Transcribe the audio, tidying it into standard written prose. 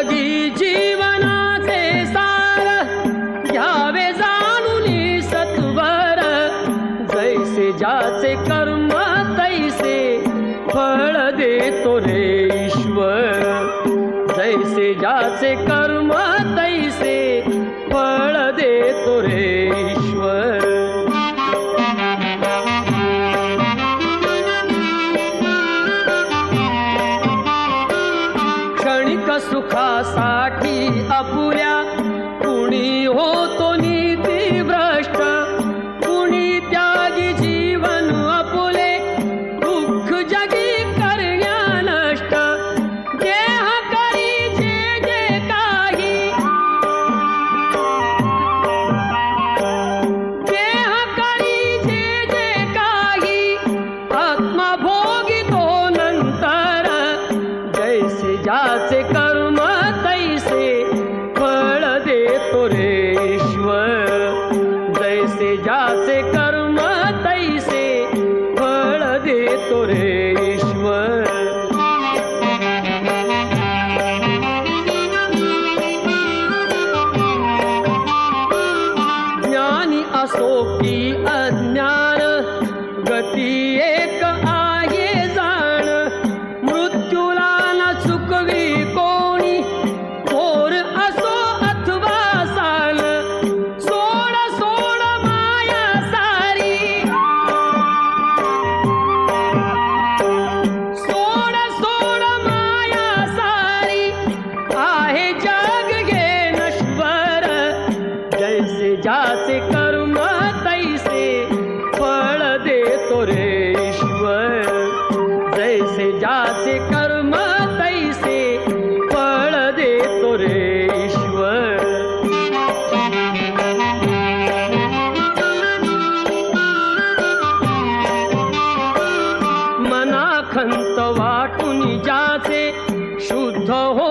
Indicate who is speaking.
Speaker 1: जगी जीवनाचे सार घ्यावे जाणून सत्वर जैसे ज्याचे कर्म तैसे फळ देतो रे ईश्वर जैसे ज्याचे कर्म तैसे फळ देतो रे ईश्वर क्षणिक सुखासाठी अपुऱ्या कुणी होतो नीती भ्रष्ट कुणी त्यागी जीवन अपुले दुःख जगी करण्या नष्ट देह करी जे जे काही देह करी जे जे काही आत्मा भोगितो नंतर जैसे ज्याचे कर्म तैसे फळ देतो रे ईश्वर जैसे ज्याचे कर्म तैसे फळ देतो रे ईश्वर ज्ञानी असो की अज्ञान गती एक आहे जाण मृत्यूला न चुकवी कोणी थोर असो अथवा साल सोड सोड माया सारी सोड सोड माया सारी आहे जग घे नश्वर जैसे ज्याचे कर्म तैसे फळ देतो रे ईश्वर जैसे ज्याचे कर्म तैसे फळ देतो रे ईश्वर मनाखंत वाटून ज्याचे शुद्ध हो